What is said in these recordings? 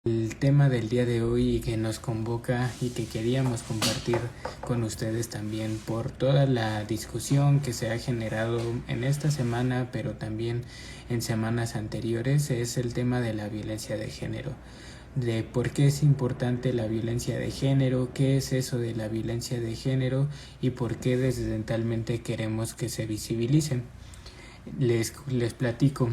El tema del día de hoy que nos convoca y que queríamos compartir con ustedes también por toda la discusión que se ha generado en esta semana, pero también en semanas anteriores, es el tema de la violencia de género. De por qué es importante la violencia de género, qué es eso de la violencia de género y por qué desdentalmente queremos que se visibilicen. Les platico.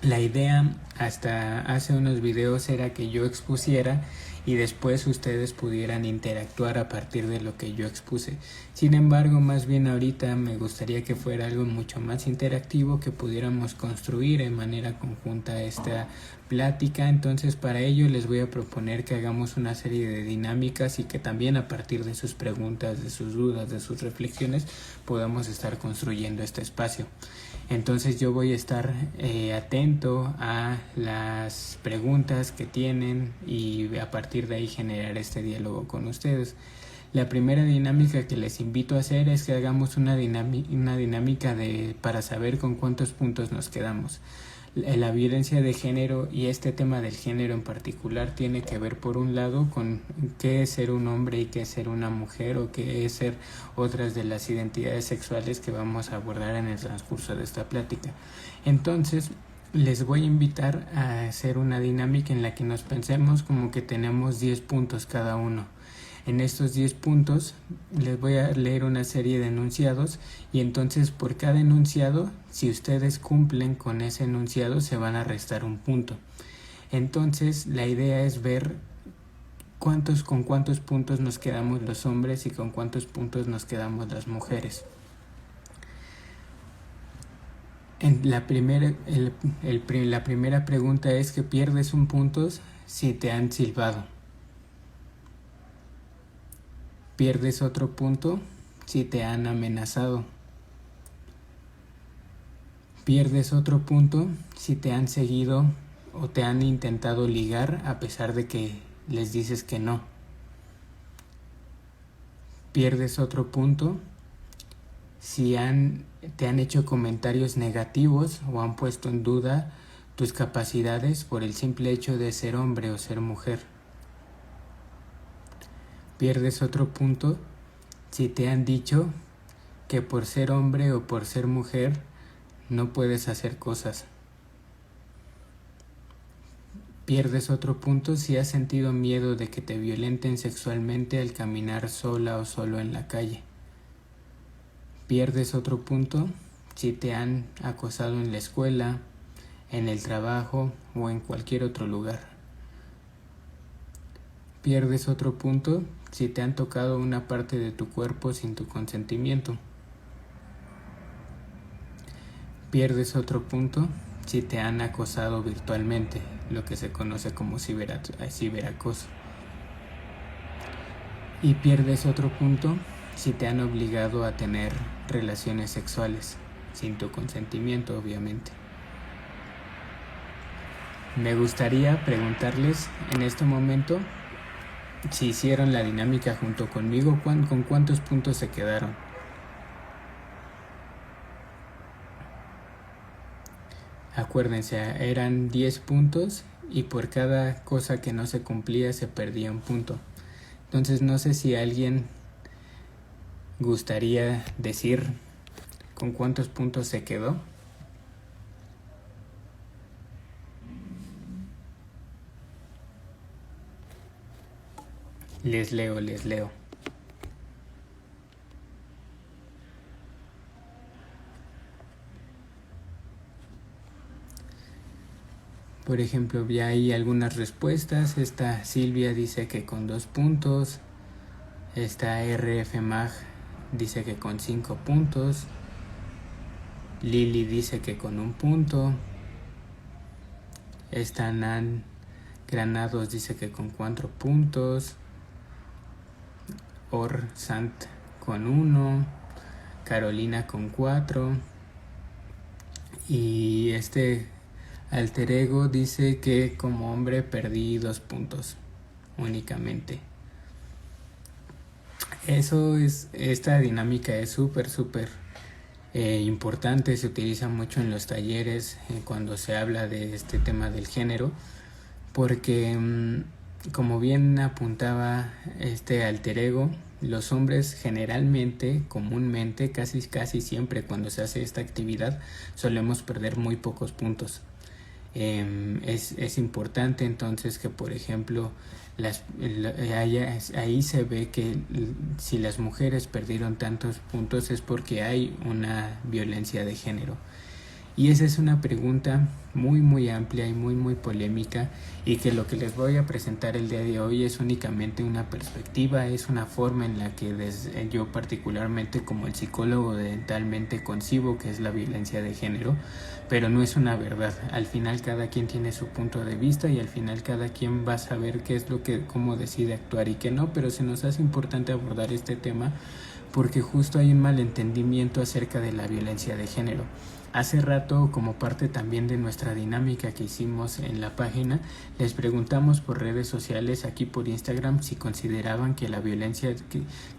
La idea hasta hace unos videos era que yo expusiera y después ustedes pudieran interactuar a partir de lo que yo expuse. Sin embargo, más bien ahorita me gustaría que fuera algo mucho más interactivo, que pudiéramos construir en manera conjunta esta plática. Entonces, para ello les voy a proponer que hagamos una serie de dinámicas y que también a partir de sus preguntas, de sus dudas, de sus reflexiones, podamos estar construyendo este espacio. Entonces yo voy a estar atento a las preguntas que tienen y a partir de ahí generar este diálogo con ustedes. La primera dinámica que les invito a hacer es que hagamos una dinámica para saber con cuántos puntos nos quedamos. La violencia de género y este tema del género en particular tiene que ver, por un lado, con qué es ser un hombre y qué es ser una mujer, o qué es ser otras de las identidades sexuales que vamos a abordar en el transcurso de esta plática. Entonces, les voy a invitar a hacer una dinámica en la que nos pensemos como que tenemos 10 puntos cada uno. En estos 10 puntos les voy a leer una serie de enunciados y entonces por cada enunciado, si ustedes cumplen con ese enunciado, se van a restar un punto. Entonces la idea es ver con cuántos puntos nos quedamos los hombres y con cuántos puntos nos quedamos las mujeres. La primera pregunta es que pierdes un punto si te han silbado. Pierdes otro punto si te han amenazado. Pierdes otro punto si te han seguido o te han intentado ligar a pesar de que les dices que no. Pierdes otro punto si te han hecho comentarios negativos o han puesto en duda tus capacidades por el simple hecho de ser hombre o ser mujer. Pierdes otro punto si te han dicho que por ser hombre o por ser mujer no puedes hacer cosas. Pierdes otro punto si has sentido miedo de que te violenten sexualmente al caminar sola o solo en la calle. Pierdes otro punto si te han acosado en la escuela, en el trabajo o en cualquier otro lugar. Pierdes otro punto si te han tocado una parte de tu cuerpo sin tu consentimiento. Pierdes otro punto si te han acosado virtualmente, lo que se conoce como ciberacoso. Y pierdes otro punto si te han obligado a tener relaciones sexuales, sin tu consentimiento, obviamente. Me gustaría preguntarles en este momento, si hicieron la dinámica junto conmigo, ¿con cuántos puntos se quedaron? Acuérdense, eran 10 puntos y por cada cosa que no se cumplía se perdía un punto. Entonces no sé si alguien gustaría decir con cuántos puntos se quedó. Les leo. Por ejemplo, ya hay algunas respuestas. Esta Silvia dice que con 2 puntos. Esta RF Mag dice que con 5 puntos. Lili dice que con 1 punto. Esta Nan Granados dice que con 4 puntos. Sant con 1, Carolina con 4 y Alter Ego dice que como hombre perdí 2 puntos únicamente. Esta dinámica es súper importante, se utiliza mucho en los talleres cuando se habla de este tema del género, porque como bien apuntaba este alter ego, los hombres generalmente, comúnmente, casi siempre cuando se hace esta actividad solemos perder muy pocos puntos. Es importante entonces que, por ejemplo, ahí se ve que si las mujeres perdieron tantos puntos es porque hay una violencia de género. Y esa es una pregunta muy amplia y muy polémica, y que lo que les voy a presentar el día de hoy es únicamente una perspectiva, es una forma en la que yo particularmente como el psicólogo dentalmente concibo que es la violencia de género, pero no es una verdad. Al final cada quien tiene su punto de vista y al final cada quien va a saber cómo decide actuar y qué no, pero se nos hace importante abordar este tema porque justo hay un malentendimiento acerca de la violencia de género. Hace rato, como parte también de nuestra dinámica que hicimos en la página, les preguntamos por redes sociales, aquí por Instagram, si consideraban que la violencia,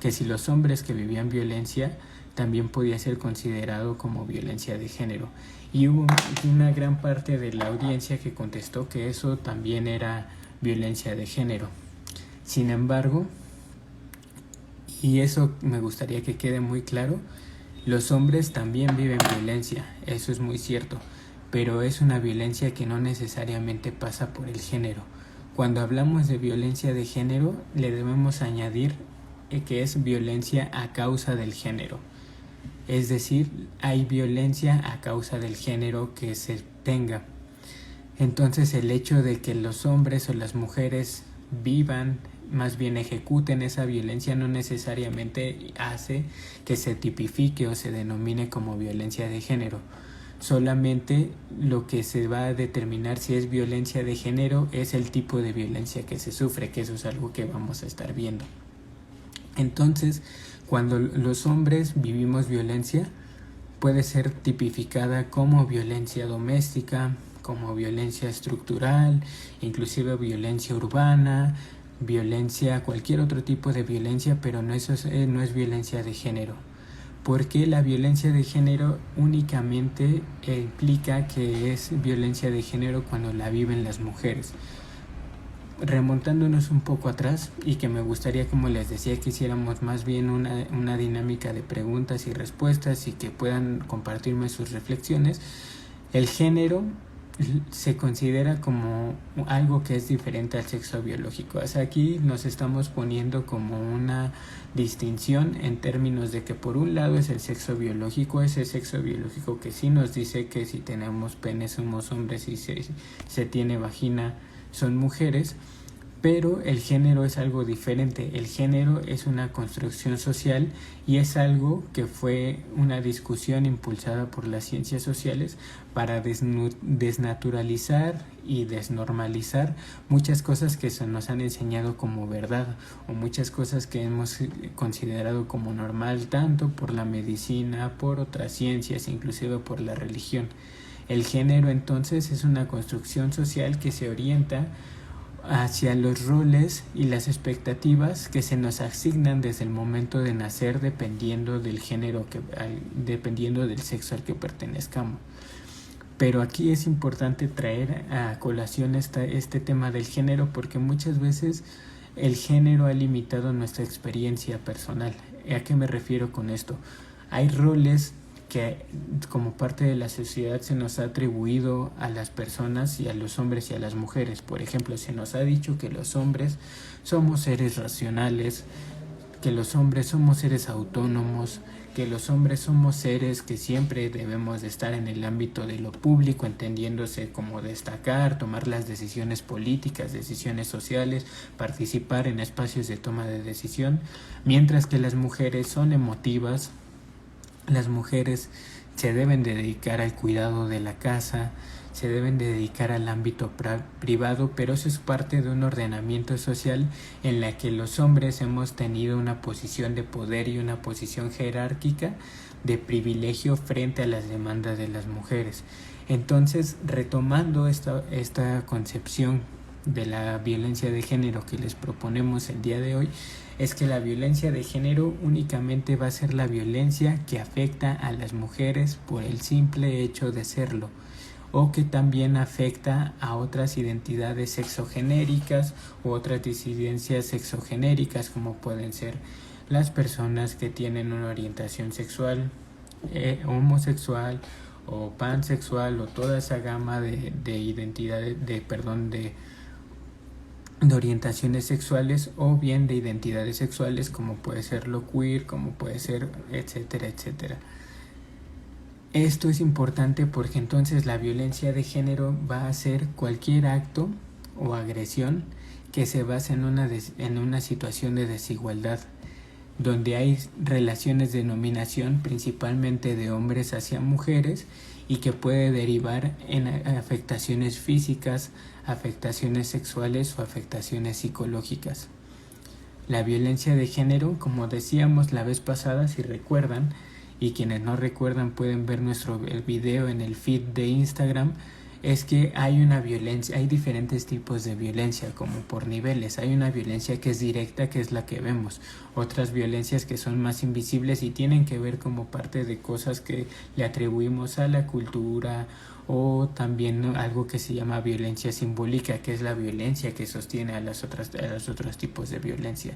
que si los hombres que vivían violencia también podía ser considerado como violencia de género. Y hubo una gran parte de la audiencia que contestó que eso también era violencia de género. Sin embargo, y eso me gustaría que quede muy claro, los hombres también viven violencia, eso es muy cierto, pero es una violencia que no necesariamente pasa por el género. Cuando hablamos de violencia de género, le debemos añadir que es violencia a causa del género. Es decir, hay violencia a causa del género que se tenga. Entonces el hecho de que los hombres o las mujeres vivan, más bien ejecuten esa violencia, no necesariamente hace que se tipifique o se denomine como violencia de género. Solamente lo que se va a determinar si es violencia de género es el tipo de violencia que se sufre, que eso es algo que vamos a estar viendo. Entonces, cuando los hombres vivimos violencia, puede ser tipificada como violencia doméstica, como violencia estructural, inclusive violencia urbana, violencia, cualquier otro tipo de violencia, pero no es violencia de género. Porque la violencia de género únicamente implica que es violencia de género cuando la viven las mujeres. Remontándonos un poco atrás, y que me gustaría, como les decía, que hiciéramos más bien una dinámica de preguntas y respuestas y que puedan compartirme sus reflexiones. El género se considera como algo que es diferente al sexo biológico. O sea, aquí nos estamos poniendo como una distinción en términos de que por un lado es el sexo biológico, ese sexo biológico que sí nos dice que si tenemos pene somos hombres y se tiene vagina son mujeres, pero el género es algo diferente. El género es una construcción social y es algo que fue una discusión impulsada por las ciencias sociales para desnaturalizar y desnormalizar muchas cosas que se nos han enseñado como verdad, o muchas cosas que hemos considerado como normal, tanto por la medicina, por otras ciencias, inclusive por la religión. El género entonces es una construcción social que se orienta hacia los roles y las expectativas que se nos asignan desde el momento de nacer, dependiendo del género, dependiendo del sexo al que pertenezcamos. Pero aquí es importante traer a colación este tema del género, porque muchas veces el género ha limitado nuestra experiencia personal. ¿A qué me refiero con esto? Hay roles que como parte de la sociedad se nos ha atribuido a las personas y a los hombres y a las mujeres. Por ejemplo, se nos ha dicho que los hombres somos seres racionales, que los hombres somos seres autónomos, que los hombres somos seres que siempre debemos de estar en el ámbito de lo público, entendiéndose como destacar, tomar las decisiones políticas, decisiones sociales, participar en espacios de toma de decisión, mientras que las mujeres son emotivas. Las mujeres se deben de dedicar al cuidado de la casa, se deben de dedicar al ámbito privado, pero eso es parte de un ordenamiento social en la que los hombres hemos tenido una posición de poder y una posición jerárquica de privilegio frente a las demandas de las mujeres. Entonces, retomando esta concepción de la violencia de género que les proponemos el día de hoy, es que la violencia de género únicamente va a ser la violencia que afecta a las mujeres por el simple hecho de serlo. o que también afecta a otras identidades sexogenéricas u otras disidencias sexogenéricas, como pueden ser las personas que tienen una orientación sexual homosexual o pansexual, o toda esa gama de identidades, de orientaciones sexuales, o bien de identidades sexuales, como puede ser lo queer, como puede ser, etcétera, etcétera. Esto es importante porque entonces la violencia de género va a ser cualquier acto o agresión que se base en una situación de desigualdad, donde hay relaciones de dominación principalmente de hombres hacia mujeres y que puede derivar en afectaciones físicas, afectaciones sexuales o afectaciones psicológicas. La violencia de género, como decíamos la vez pasada, si recuerdan, y quienes no recuerdan pueden ver el video en el feed de Instagram, es que hay una violencia, hay diferentes tipos de violencia, como por niveles. Hay una violencia que es directa, que es la que vemos, otras violencias que son más invisibles y tienen que ver como parte de cosas que le atribuimos a la cultura, o también algo que se llama violencia simbólica, que es la violencia que sostiene a los otros tipos de violencia.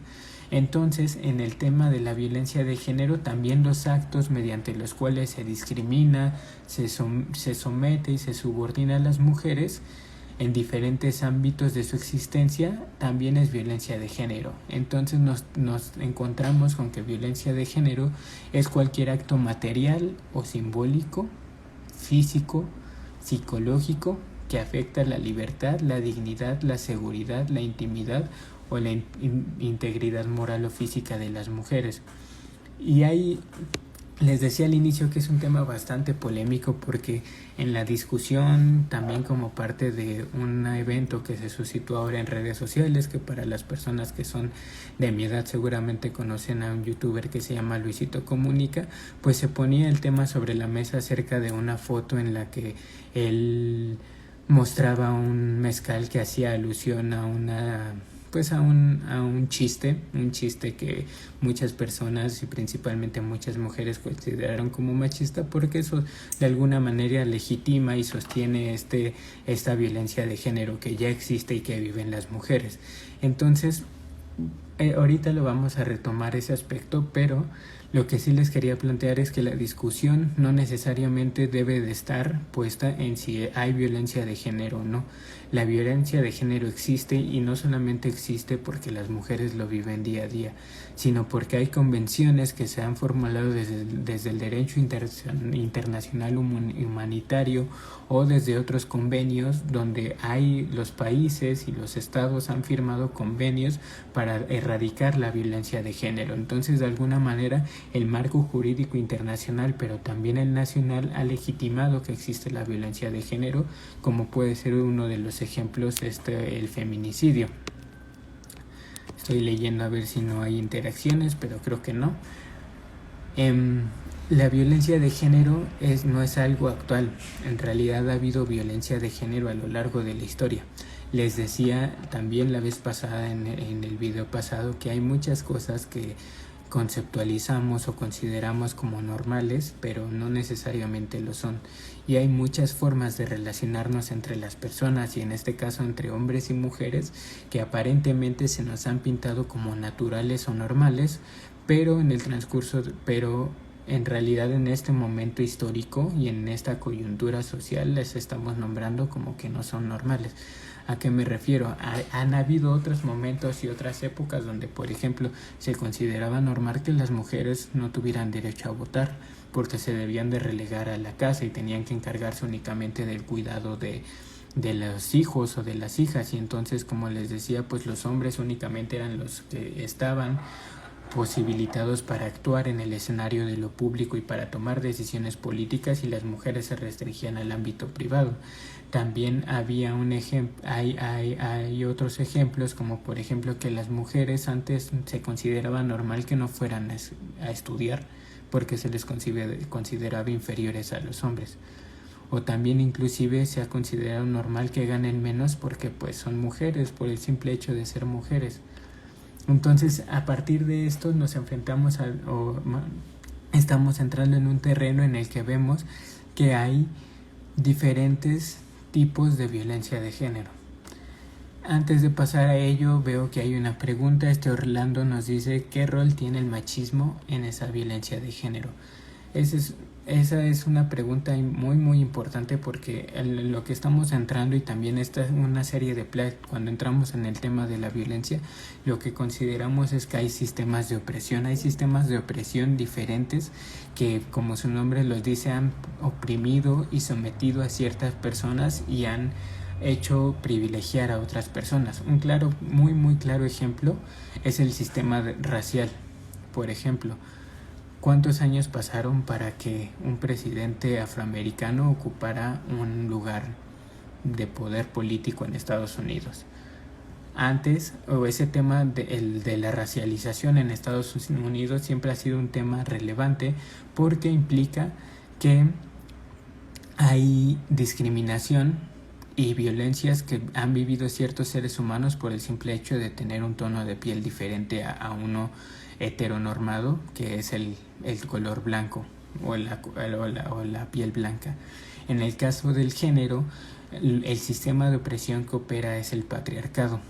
Entonces, en el tema de la violencia de género, también los actos mediante los cuales se discrimina, se somete y se subordina a las mujeres en diferentes ámbitos de su existencia, también es violencia de género. Entonces nos encontramos con que violencia de género es cualquier acto material o simbólico, físico, psicológico, que afecta la libertad, la dignidad, la seguridad, la intimidad o la integridad moral o física de las mujeres. Y ahí les decía al inicio que es un tema bastante polémico, porque en la discusión, también como parte de un evento que se suscitó ahora en redes sociales, que para las personas que son de mi edad seguramente conocen a un youtuber que se llama Luisito Comunica, pues se ponía el tema sobre la mesa acerca de una foto en la que él mostraba un mezcal que hacía alusión a un chiste que muchas personas y principalmente muchas mujeres consideraron como machista, porque eso de alguna manera legitima y sostiene esta violencia de género que ya existe y que viven las mujeres. Entonces, ahorita lo vamos a retomar ese aspecto, pero lo que sí les quería plantear es que la discusión no necesariamente debe de estar puesta en si hay violencia de género o no. La violencia de género existe, y no solamente existe porque las mujeres lo viven día a día, sino porque hay convenciones que se han formulado desde el derecho internacional humanitario, o desde otros convenios donde los países y los estados han firmado convenios para erradicar la violencia de género. Entonces, de alguna manera, el marco jurídico internacional, pero también el nacional, ha legitimado que existe la violencia de género, como puede ser uno de los ejemplos el feminicidio. Estoy leyendo a ver si no hay interacciones, pero creo que no. La violencia de género no es algo actual. En realidad ha habido violencia de género a lo largo de la historia. Les decía también la vez pasada, en el video pasado, que hay muchas cosas que conceptualizamos o consideramos como normales, pero no necesariamente lo son. Y hay muchas formas de relacionarnos entre las personas, y en este caso entre hombres y mujeres, que aparentemente se nos han pintado como naturales o normales, pero en realidad en este momento histórico y en esta coyuntura social les estamos nombrando como que no son normales. ¿A qué me refiero? Han habido otros momentos y otras épocas donde, por ejemplo, se consideraba normal que las mujeres no tuvieran derecho a votar, porque se debían de relegar a la casa y tenían que encargarse únicamente del cuidado de los hijos o de las hijas. Y entonces, como les decía, pues los hombres únicamente eran los que estaban posibilitados para actuar en el escenario de lo público y para tomar decisiones políticas, y las mujeres se restringían al ámbito privado. También había hay otros ejemplos, como por ejemplo que las mujeres antes se consideraba normal que no fueran a estudiar, porque se les consideraba inferiores a los hombres. O también inclusive se ha considerado normal que ganen menos porque pues son mujeres, por el simple hecho de ser mujeres. Entonces, a partir de esto nos enfrentamos estamos entrando en un terreno en el que vemos que hay diferentes tipos de violencia de género. Antes de pasar a ello, veo que hay una pregunta. Orlando nos dice: ¿qué rol tiene el machismo en esa violencia de género? Esa es una pregunta muy muy importante, porque lo que estamos entrando, y también esta es una serie de cuando entramos en el tema de la violencia, lo que consideramos es que hay sistemas de opresión diferentes que, como su nombre los dice, han oprimido y sometido a ciertas personas y han hecho privilegiar a otras personas. Un muy claro ejemplo es el sistema racial. Por ejemplo, ¿cuántos años pasaron para que un presidente afroamericano ocupara un lugar de poder político en Estados Unidos? Antes, o ese tema de la racialización en Estados Unidos siempre ha sido un tema relevante, porque implica que hay discriminación y violencias que han vivido ciertos seres humanos por el simple hecho de tener un tono de piel diferente a uno heteronormado, que es el color blanco o la piel blanca. En el caso del género, el sistema de opresión que opera es el patriarcado.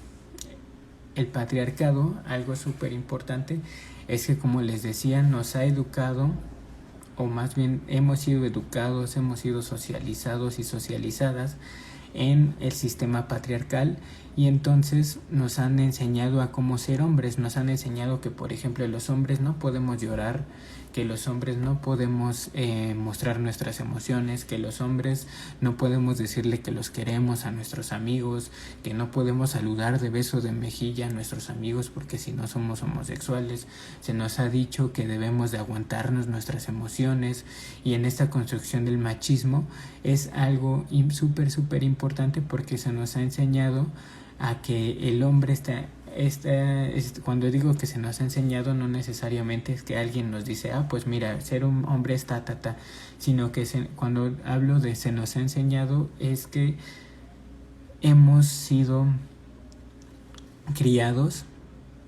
El patriarcado, algo súper importante, es que, como les decía, nos ha educado, o más bien hemos sido educados, hemos sido socializados y socializadas en el sistema patriarcal, y entonces nos han enseñado a cómo ser hombres. Nos han enseñado que, por ejemplo, los hombres no podemos llorar, que los hombres no podemos mostrar nuestras emociones, que los hombres no podemos decirle que los queremos a nuestros amigos, que no podemos saludar de beso de mejilla a nuestros amigos porque si no somos homosexuales. Se nos ha dicho que debemos de aguantarnos nuestras emociones, y en esta construcción del machismo es algo súper importante, porque se nos ha enseñado a que el hombre cuando digo que se nos ha enseñado, no necesariamente es que alguien nos dice: pues mira, ser un hombre es sino que cuando hablo de se nos ha enseñado, es que hemos sido criados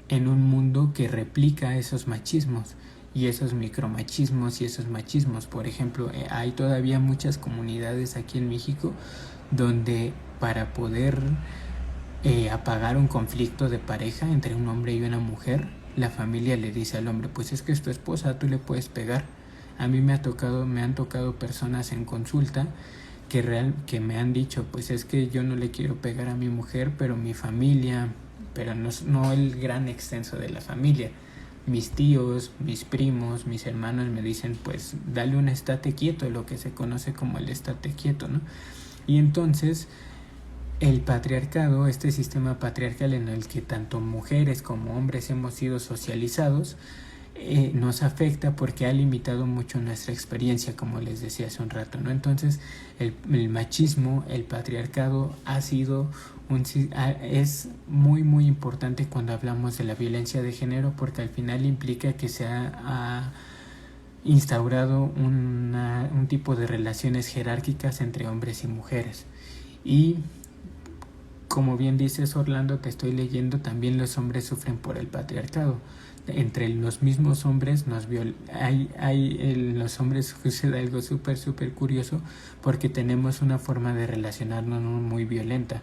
en un mundo que replica esos machismos y esos micromachismos y esos machismos. Por ejemplo, hay todavía muchas comunidades aquí en México donde, para poder apagar un conflicto de pareja entre un hombre y una mujer, la familia le dice al hombre: pues es que es tu esposa, tú le puedes pegar. A mí me han tocado personas en consulta que me han dicho: pues es que yo no le quiero pegar a mi mujer, pero mi familia, pero no el gran extenso de la familia, mis tíos, mis primos, mis hermanos me dicen: pues dale un estate quieto, lo que se conoce como el estate quieto, ¿no? Y entonces el patriarcado, este sistema patriarcal en el que tanto mujeres como hombres hemos sido socializados, nos afecta porque ha limitado mucho nuestra experiencia, como les decía hace un rato, ¿no? Entonces el machismo, el patriarcado es muy importante cuando hablamos de la violencia de género, porque al final implica que se ha instaurado un tipo de relaciones jerárquicas entre hombres y mujeres. Y como bien dices, Orlando, te estoy leyendo, también los hombres sufren por el patriarcado. Entre los mismos hombres los hombres sucede algo súper curioso, porque tenemos una forma de relacionarnos muy violenta,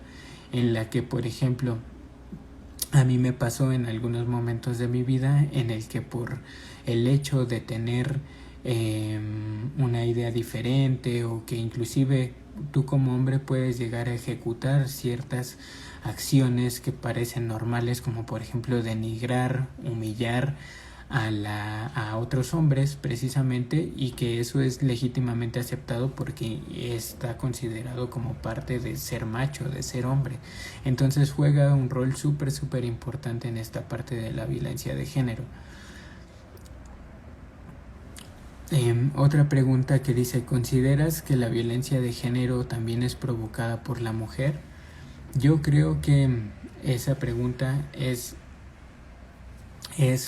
en la que, por ejemplo, a mí me pasó en algunos momentos de mi vida en el que, por el hecho de tener una idea diferente, o que inclusive tú como hombre puedes llegar a ejecutar ciertas acciones que parecen normales, como por ejemplo denigrar, humillar a otros hombres precisamente, y que eso es legítimamente aceptado porque está considerado como parte de ser macho, de ser hombre. Entonces juega un rol súper importante en esta parte de la violencia de género. Otra pregunta que dice: ¿consideras que la violencia de género también es provocada por la mujer? Yo creo que esa pregunta es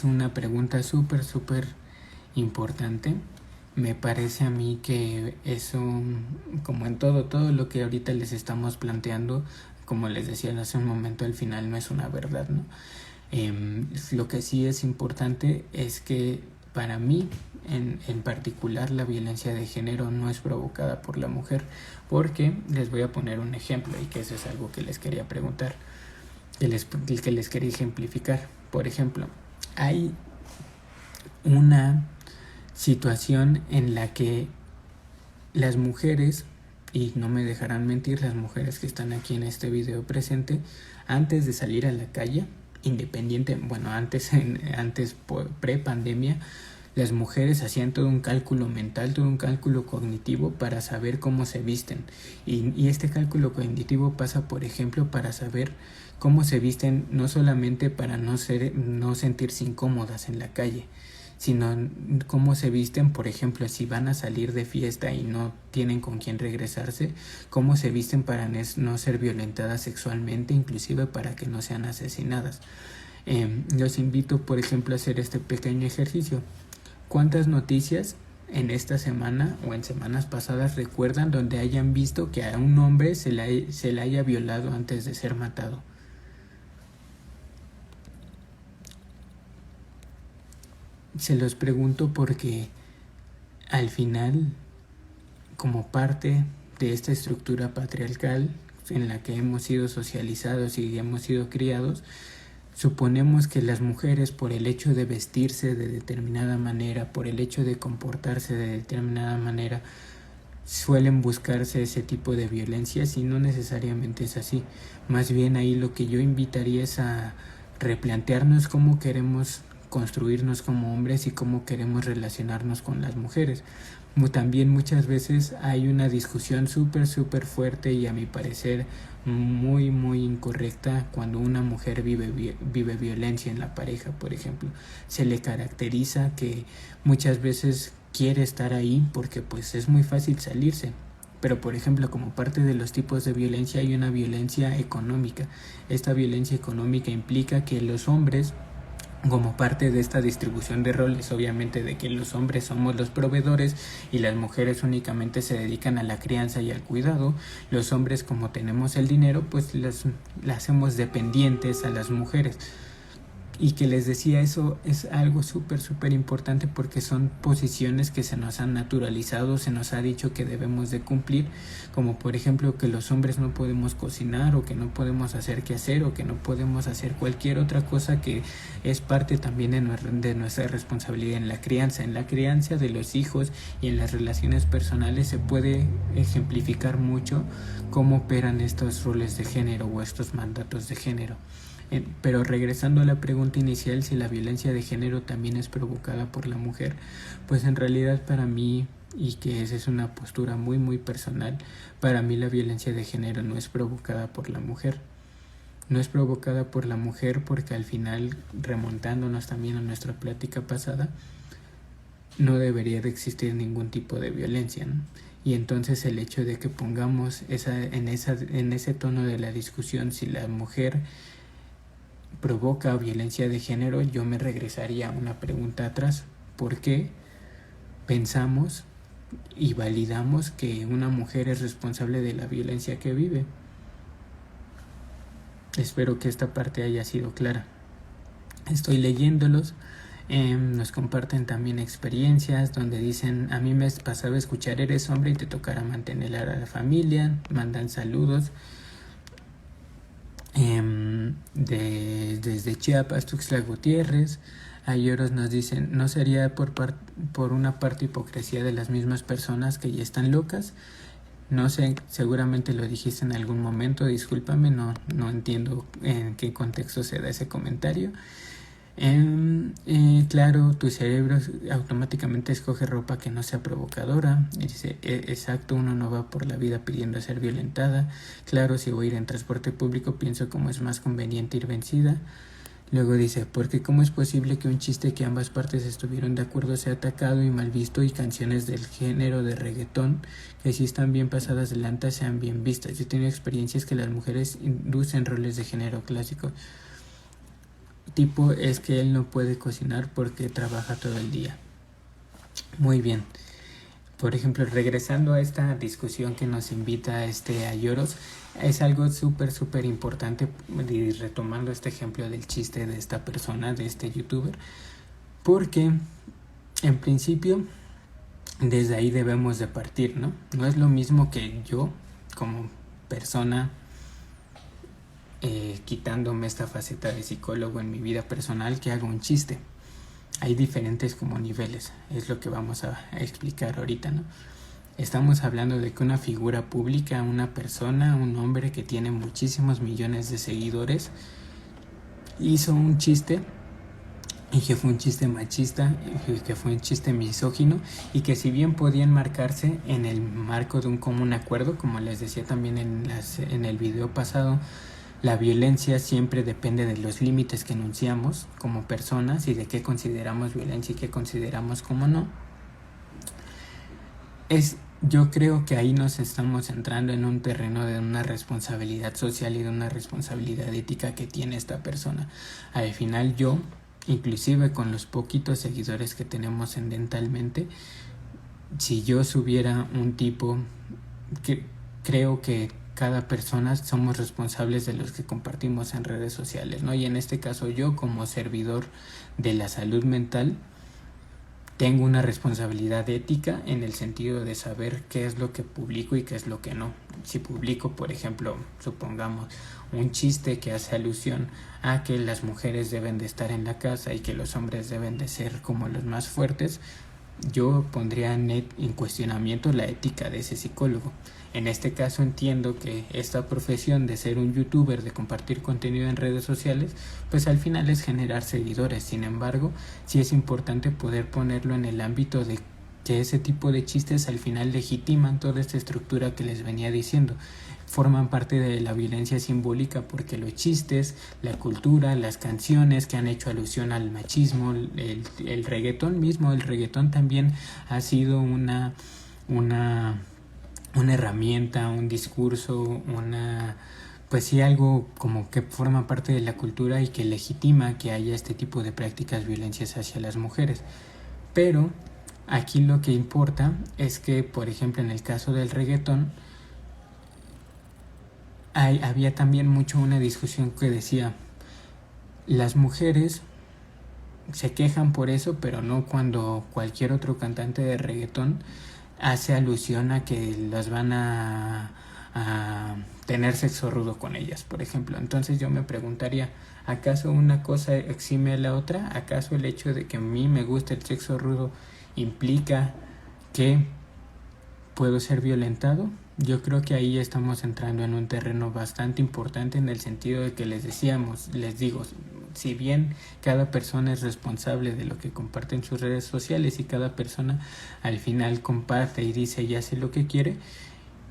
una pregunta súper importante. Me parece a mí que eso, como en todo lo que ahorita les estamos planteando, como les decía hace un momento, al final no es una verdad, ¿no? Lo que sí es importante es que, para mí, en particular la violencia de género no es provocada por la mujer, porque les voy a poner un ejemplo y que eso es algo que les quería preguntar, que les quería ejemplificar. Por ejemplo, hay una situación en la que las mujeres, y no me dejarán mentir las mujeres que están aquí en este video presente, antes de salir a la calle, antes pre-pandemia, las mujeres hacían todo un cálculo mental, todo un cálculo cognitivo para saber cómo se visten. Y este cálculo cognitivo pasa, por ejemplo, para saber cómo se visten, no solamente para no sentirse incómodas en la calle, sino cómo se visten, por ejemplo, si van a salir de fiesta y no tienen con quién regresarse, cómo se visten para no ser violentadas sexualmente, inclusive para que no sean asesinadas. Los invito, por ejemplo, a hacer este pequeño ejercicio. ¿Cuántas noticias en esta semana o en semanas pasadas recuerdan donde hayan visto que a un hombre se le haya violado antes de ser matado? Se los pregunto porque al final, como parte de esta estructura patriarcal en la que hemos sido socializados y hemos sido criados, suponemos que las mujeres, por el hecho de vestirse de determinada manera, por el hecho de comportarse de determinada manera, suelen buscarse ese tipo de violencias, y no necesariamente es así. Más bien ahí lo que yo invitaría es a replantearnos cómo queremos construirnos como hombres y cómo queremos relacionarnos con las mujeres. También muchas veces hay una discusión súper fuerte y a mi parecer muy incorrecta cuando una mujer vive violencia en la pareja, por ejemplo. Se le caracteriza que muchas veces quiere estar ahí porque pues es muy fácil salirse. Pero, por ejemplo, como parte de los tipos de violencia hay una violencia económica. Esta violencia económica implica que los hombres, como parte de esta distribución de roles, obviamente, de que los hombres somos los proveedores y las mujeres únicamente se dedican a la crianza y al cuidado, los hombres, como tenemos el dinero, pues las hacemos dependientes a las mujeres. Y que les decía, eso es algo súper importante porque son posiciones que se nos han naturalizado, se nos ha dicho que debemos de cumplir, como por ejemplo que los hombres no podemos cocinar, o que no podemos hacer qué hacer, o que no podemos hacer cualquier otra cosa que es parte también de nuestra responsabilidad en la crianza de los hijos y en las relaciones personales. Se puede ejemplificar mucho cómo operan estos roles de género o estos mandatos de género. Pero regresando a la pregunta inicial, si la violencia de género también es provocada por la mujer, pues en realidad para mí, y que esa es una postura muy personal, para mí la violencia de género no es provocada por la mujer. No es provocada por la mujer porque al final, remontándonos también a nuestra plática pasada, no debería de existir ningún tipo de violencia, ¿no? Y entonces el hecho de que pongamos en ese tono de la discusión, si la mujer provoca violencia de género, yo me regresaría a una pregunta atrás. ¿Por qué pensamos y validamos que una mujer es responsable de la violencia que vive? Espero que esta parte haya sido clara. Estoy leyéndolos. Nos comparten también experiencias donde dicen: a mí me pasaba escuchar, eres hombre y te tocará mantener a la familia. Mandan saludos. Desde Chiapas, Tuxtla Gutiérrez. Ayoros nos dicen: ¿no sería por una parte hipocresía de las mismas personas que ya están locas? No sé, seguramente lo dijiste en algún momento, discúlpame, no entiendo en qué contexto se da ese comentario. Claro, tu cerebro automáticamente escoge ropa que no sea provocadora. Y dice: exacto, uno no va por la vida pidiendo ser violentada. Claro, si voy a ir en transporte público pienso cómo es más conveniente ir vencida. Luego dice: porque cómo es posible que un chiste que ambas partes estuvieron de acuerdo sea atacado y mal visto, y canciones del género de reggaetón que si están bien pasadas de lanza sean bien vistas. Yo he tenido experiencias que las mujeres inducen roles de género clásicos. Tipo, es que él no puede cocinar porque trabaja todo el día. Muy bien. Por ejemplo, regresando a esta discusión que nos invita a Yoros, es algo súper importante, y retomando este ejemplo del chiste de esta persona, de este youtuber, porque en principio, desde ahí debemos de partir, ¿no? No es lo mismo que yo, como persona, quitándome esta faceta de psicólogo en mi vida personal, que haga un chiste. Hay diferentes como niveles, es lo que vamos a explicar ahorita, ¿no? Estamos hablando de que una figura pública, una persona, un hombre que tiene muchísimos millones de seguidores, hizo un chiste y que fue un chiste machista, y que fue un chiste misógino, y que si bien podían marcarse en el marco de un común acuerdo, como les decía también en el video pasado, la violencia siempre depende de los límites que enunciamos como personas y de qué consideramos violencia y qué consideramos como no. Yo creo que ahí nos estamos entrando en un terreno de una responsabilidad social y de una responsabilidad ética que tiene esta persona. Al final yo, inclusive con los poquitos seguidores que tenemos en Dentalmente, si yo subiera un tipo, que creo que cada persona somos responsables de los que compartimos en redes sociales, ¿no? Y en este caso yo, como servidor de la salud mental, tengo una responsabilidad ética en el sentido de saber qué es lo que publico y qué es lo que no. Si publico, por ejemplo, supongamos un chiste que hace alusión a que las mujeres deben de estar en la casa y que los hombres deben de ser como los más fuertes, yo pondría en cuestionamiento la ética de ese psicólogo. En este caso entiendo que esta profesión de ser un youtuber, de compartir contenido en redes sociales, pues al final es generar seguidores. Sin embargo, sí es importante poder ponerlo en el ámbito de que ese tipo de chistes al final legitiman toda esta estructura que les venía diciendo. Forman parte de la violencia simbólica porque los chistes, la cultura, las canciones que han hecho alusión al machismo, el reggaetón mismo, el reggaetón también ha sido una herramienta, un discurso, pues sí, algo como que forma parte de la cultura y que legitima que haya este tipo de prácticas violencias hacia las mujeres. Pero aquí lo que importa es que, por ejemplo, en el caso del reggaetón, había también mucho una discusión que decía, las mujeres se quejan por eso, pero no cuando cualquier otro cantante de reggaetón hace alusión a que las van a tener sexo rudo con ellas, por ejemplo. Entonces yo me preguntaría, ¿acaso una cosa exime a la otra? ¿Acaso el hecho de que a mí me guste el sexo rudo implica que puedo ser violentado? Yo creo que ahí estamos entrando en un terreno bastante importante en el sentido de que les digo, si bien cada persona es responsable de lo que comparte en sus redes sociales y cada persona al final comparte y dice y hace lo que quiere,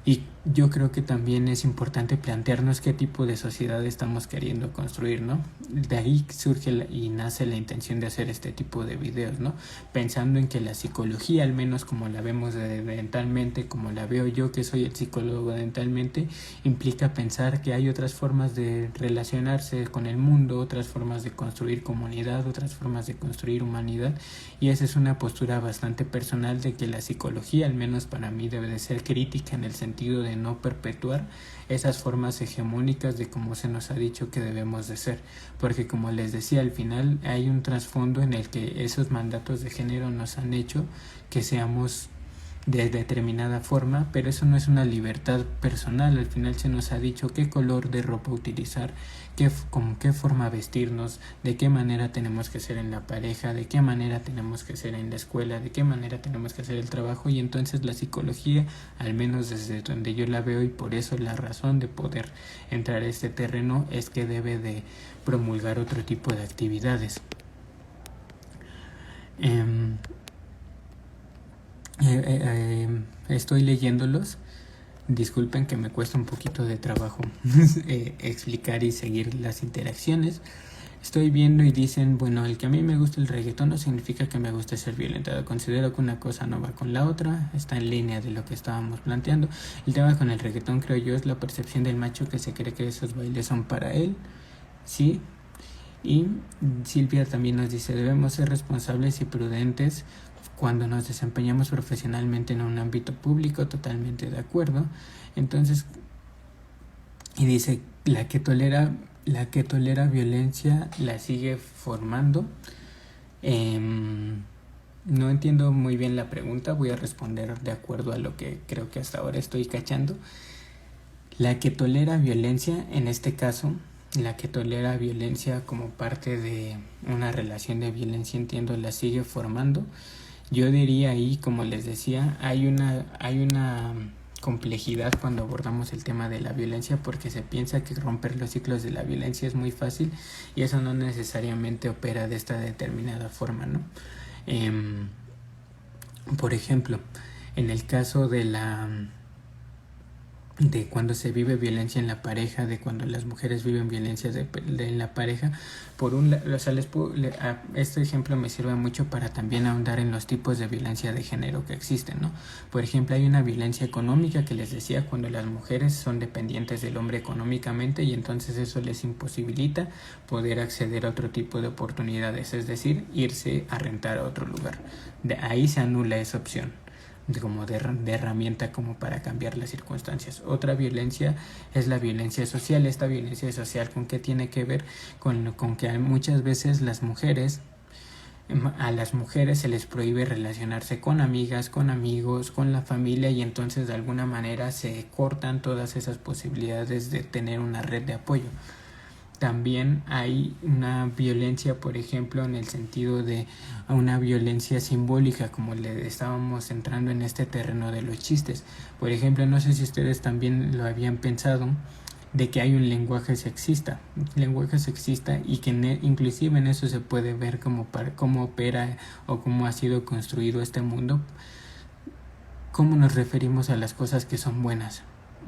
y yo creo que también es importante plantearnos qué tipo de sociedad estamos queriendo construir, ¿no? De ahí surge y nace la intención de hacer este tipo de videos, ¿no? Pensando en que la psicología, al menos como la vemos dentalmente, como la veo yo que soy el psicólogo dentalmente, implica pensar que hay otras formas de relacionarse con el mundo, otras formas de construir comunidad, otras formas de construir humanidad, y esa es una postura bastante personal de que la psicología, al menos para mí, debe de ser crítica en el sentido de no perpetuar esas formas hegemónicas de cómo se nos ha dicho que debemos de ser, porque como les decía, al final hay un trasfondo en el que esos mandatos de género nos han hecho que seamos de determinada forma, pero eso no es una libertad personal. Al final se nos ha dicho qué color de ropa utilizar, con qué forma vestirnos, de qué manera tenemos que ser en la pareja, de qué manera tenemos que ser en la escuela, de qué manera tenemos que hacer el trabajo, y entonces la psicología, al menos desde donde yo la veo, y por eso la razón de poder entrar a este terreno es que debe de promulgar otro tipo de actividades. Estoy leyéndolos. Disculpen que me cuesta un poquito de trabajo explicar y seguir las interacciones. Estoy viendo y dicen, bueno, el que a mí me gusta el reggaetón no significa que me guste ser violentado. Considero que una cosa no va con la otra. Está en línea de lo que estábamos planteando. El tema con el reggaetón, creo yo, es la percepción del macho que se cree que esos bailes son para él. Sí. Y Silvia también nos dice, debemos ser responsables y prudentes cuando nos desempeñamos profesionalmente en un ámbito público. Totalmente de acuerdo. Entonces, y dice, la que tolera violencia la sigue formando. No entiendo muy bien la pregunta, voy a responder de acuerdo a lo que creo que hasta ahora estoy cachando. La que tolera violencia, en este caso, la que tolera violencia como parte de una relación de violencia, entiendo, la sigue formando. Yo diría ahí, como les decía, hay una complejidad cuando abordamos el tema de la violencia, porque se piensa que romper los ciclos de la violencia es muy fácil y eso no necesariamente opera de esta determinada forma, ¿no? Por ejemplo, en el caso de cuando se vive violencia en la pareja, de cuando las mujeres viven violencia en la pareja, por un lado, o sea, este ejemplo me sirve mucho para también ahondar en los tipos de violencia de género que existen, ¿no? Por ejemplo, hay una violencia económica que les decía, cuando las mujeres son dependientes del hombre económicamente y entonces eso les imposibilita poder acceder a otro tipo de oportunidades, es decir, irse a rentar a otro lugar. De ahí se anula esa opción como de herramienta como para cambiar las circunstancias. Otra violencia es la violencia social. Esta violencia social, ¿con qué tiene que ver? Con que muchas veces a las mujeres se les prohíbe relacionarse con amigas, con amigos, con la familia, y entonces de alguna manera se cortan todas esas posibilidades de tener una red de apoyo. También hay una violencia, por ejemplo, en el sentido de una violencia simbólica, como le estábamos entrando en este terreno de los chistes. Por ejemplo, no sé si ustedes también lo habían pensado, de que hay un lenguaje sexista y que inclusive en eso se puede ver cómo opera o cómo ha sido construido este mundo, cómo nos referimos a las cosas que son buenas.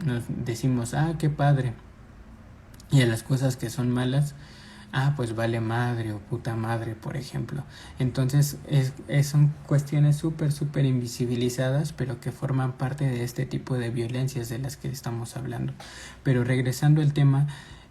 Nos decimos, qué padre, y a las cosas que son malas, pues vale madre o puta madre, por ejemplo. Entonces son cuestiones súper invisibilizadas, pero que forman parte de este tipo de violencias de las que estamos hablando. Pero regresando al tema,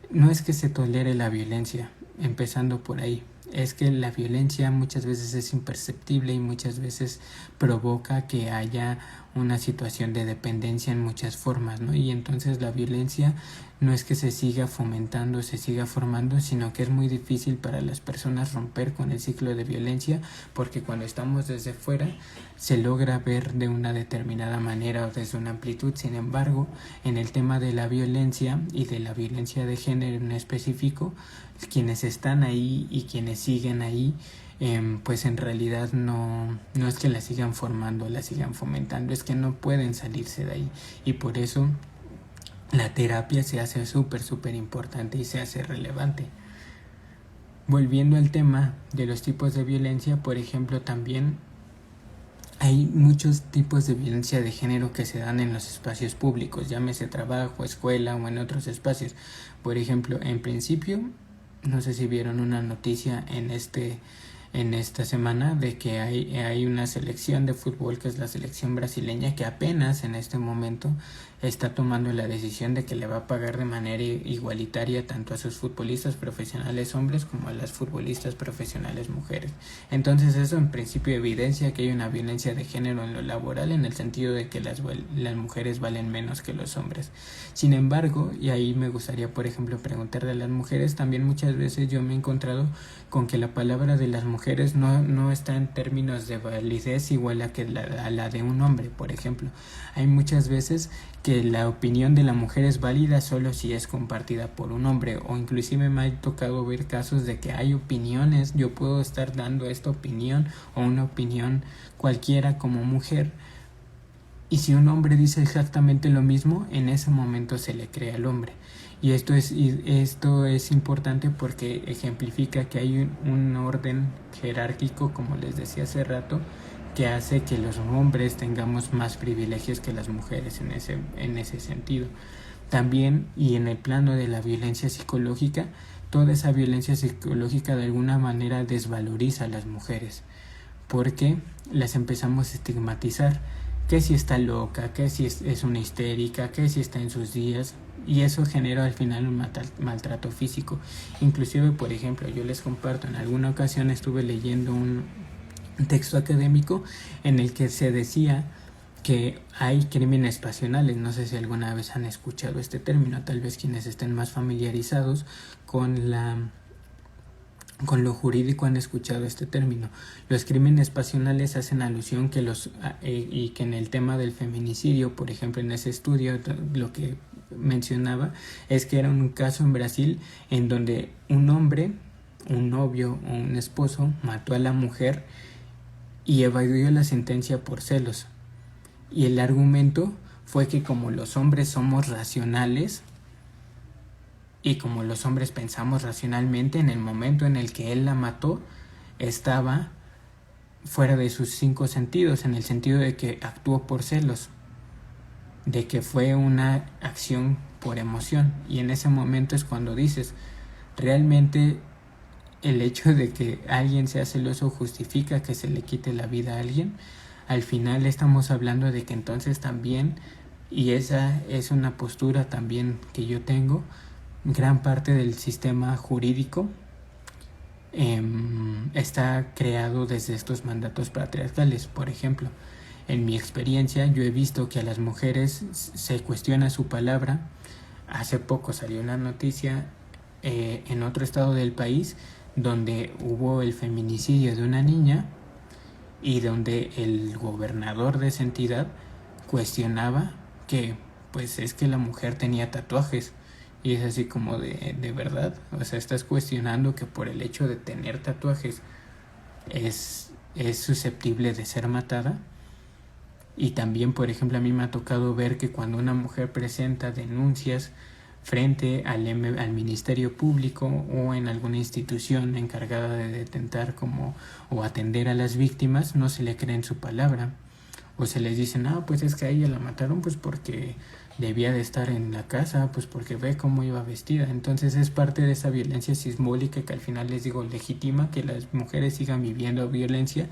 no es que se tolere la violencia, empezando por ahí. Es que la violencia muchas veces es imperceptible y muchas veces provoca que haya una situación de dependencia en muchas formas, ¿no? Y entonces la violencia no es que se siga fomentando, se siga formando, sino que es muy difícil para las personas romper con el ciclo de violencia, porque cuando estamos desde fuera se logra ver de una determinada manera o desde una amplitud. Sin embargo, en el tema de la violencia y de la violencia de género en específico, quienes están ahí y quienes siguen ahí, pues en realidad no es que la sigan formando, la sigan fomentando, es que no pueden salirse de ahí, y por eso la terapia se hace súper importante y se hace relevante. Volviendo al tema de los tipos de violencia, por ejemplo, también hay muchos tipos de violencia de género que se dan en los espacios públicos, llámese trabajo, escuela o en otros espacios. Por ejemplo, en principio, no sé si vieron una noticia en esta semana de que hay una selección de fútbol, que es la selección brasileña, que apenas en este momento está tomando la decisión de que le va a pagar de manera igualitaria tanto a sus futbolistas profesionales hombres como a las futbolistas profesionales mujeres. Entonces eso en principio evidencia que hay una violencia de género en lo laboral, en el sentido de que las mujeres valen menos que los hombres. Sin embargo, y ahí me gustaría, por ejemplo, preguntarle a las mujeres, también muchas veces yo me he encontrado con que la palabra de las mujeres no está en términos de validez igual a la de un hombre. Por ejemplo, hay muchas veces que la opinión de la mujer es válida solo si es compartida por un hombre, o inclusive me ha tocado ver casos de que hay opiniones, yo puedo estar dando esta opinión o una opinión cualquiera como mujer, y si un hombre dice exactamente lo mismo, en ese momento se le cree al hombre. Y esto es importante porque ejemplifica que hay un orden jerárquico, como les decía hace rato, que hace que los hombres tengamos más privilegios que las mujeres en ese sentido. También, y en el plano de la violencia psicológica, toda esa violencia psicológica de alguna manera desvaloriza a las mujeres, porque las empezamos a estigmatizar, que si está loca, que si es una histérica, que si está en sus días, y eso genera al final un maltrato físico. Inclusive, por ejemplo, yo les comparto, en alguna ocasión estuve leyendo un texto académico en el que se decía que hay crímenes pasionales. No sé si alguna vez han escuchado este término, tal vez quienes estén más familiarizados con con lo jurídico han escuchado este término. Los crímenes pasionales hacen alusión que y que en el tema del feminicidio, por ejemplo, en ese estudio lo que mencionaba es que era un caso en Brasil en donde un hombre, un novio o un esposo mató a la mujer y evadió la sentencia por celos. Y el argumento fue que como los hombres somos racionales y como los hombres pensamos racionalmente, en el momento en el que él la mató, estaba fuera de sus 5 sentidos, en el sentido de que actuó por celos, de que fue una acción por emoción. Y en ese momento es cuando dices, realmente el hecho de que alguien sea celoso justifica que se le quite la vida a alguien. Al final estamos hablando de que entonces también, y esa es una postura también que yo tengo, gran parte del sistema jurídico está creado desde estos mandatos patriarcales. Por ejemplo, en mi experiencia yo he visto que a las mujeres se cuestiona su palabra. Hace poco salió una noticia en otro estado del país donde hubo el feminicidio de una niña y donde el gobernador de esa entidad cuestionaba que pues es que la mujer tenía tatuajes. Y es así como de verdad, o sea, estás cuestionando que por el hecho de tener tatuajes es susceptible de ser matada. Y también, por ejemplo, a mí me ha tocado ver que cuando una mujer presenta denuncias frente al Ministerio Público o en alguna institución encargada de detentar o atender a las víctimas, no se le cree en su palabra. O se les dice, no, pues es que a ella la mataron pues porque debía de estar en la casa, pues porque ve cómo iba vestida. Entonces es parte de esa violencia simbólica que al final les digo legitima que las mujeres sigan viviendo violencia,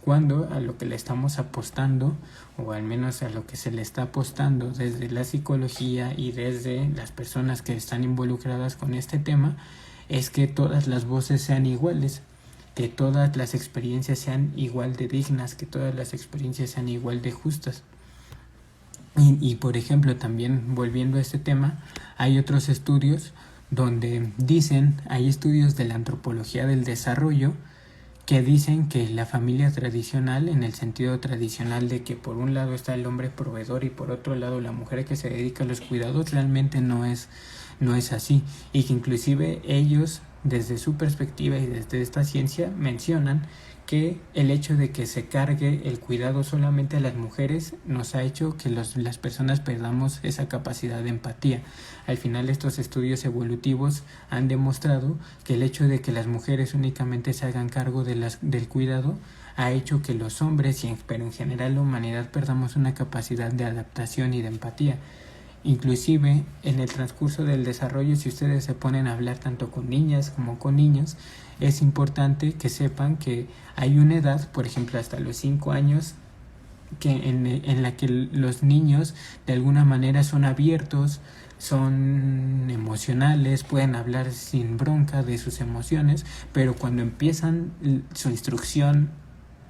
cuando a lo que le estamos apostando, o al menos a lo que se le está apostando desde la psicología y desde las personas que están involucradas con este tema, es que todas las voces sean iguales, que todas las experiencias sean igual de dignas, que todas las experiencias sean igual de justas. Y por ejemplo, también volviendo a este tema, hay otros estudios donde hay estudios de la antropología del desarrollo que dicen que la familia tradicional, en el sentido tradicional de que por un lado está el hombre proveedor y por otro lado la mujer que se dedica a los cuidados, realmente no es así, y que inclusive ellos desde su perspectiva y desde esta ciencia mencionan que el hecho de que se cargue el cuidado solamente a las mujeres nos ha hecho que las personas perdamos esa capacidad de empatía. Al final estos estudios evolutivos han demostrado que el hecho de que las mujeres únicamente se hagan cargo del cuidado ha hecho que los hombres, pero en general la humanidad, perdamos una capacidad de adaptación y de empatía. Inclusive en el transcurso del desarrollo, si ustedes se ponen a hablar tanto con niñas como con niños, es importante que sepan que hay una edad, por ejemplo hasta los 5 años, que en la que los niños de alguna manera son abiertos, son emocionales, pueden hablar sin bronca de sus emociones, pero cuando empiezan su instrucción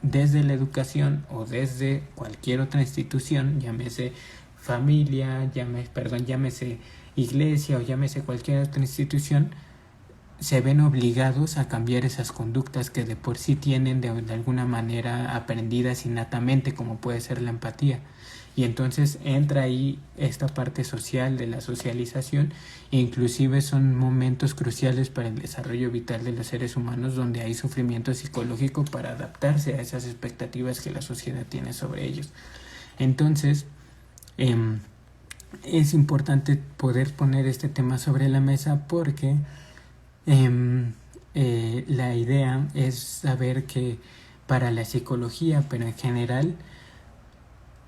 desde la educación o desde cualquier otra institución, llámese familia, llámese iglesia o llámese cualquier otra institución, se ven obligados a cambiar esas conductas que de por sí tienen de alguna manera aprendidas innatamente, como puede ser la empatía. Y entonces entra ahí esta parte social de la socialización, e inclusive son momentos cruciales para el desarrollo vital de los seres humanos, donde hay sufrimiento psicológico para adaptarse a esas expectativas que la sociedad tiene sobre ellos. Entonces, es importante poder poner este tema sobre la mesa porque la idea es saber que para la psicología, pero en general,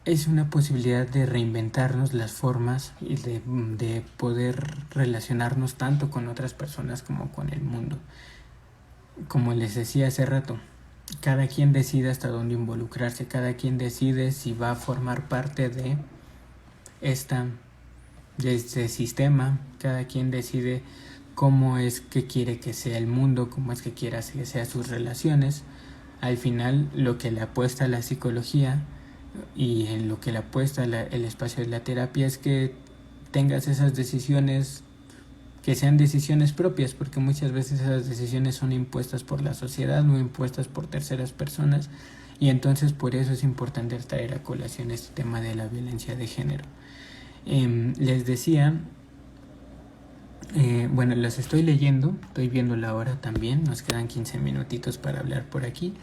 es una posibilidad de reinventarnos las formas y de poder relacionarnos tanto con otras personas como con el mundo. Como les decía hace rato, cada quien decide hasta dónde involucrarse, cada quien decide si va a formar parte de este sistema, cada quien decide cómo es que quiere que sea el mundo, cómo es que quiera que sean sus relaciones. Al final, lo que le apuesta a la psicología y en lo que le apuesta el espacio de la terapia es que tengas esas decisiones que sean decisiones propias, porque muchas veces esas decisiones son impuestas por la sociedad o impuestas por terceras personas, y entonces por eso es importante traer a colación este tema de la violencia de género. Les decía, bueno, las estoy leyendo, estoy viendo la hora también, nos quedan 15 minutitos para hablar por aquí.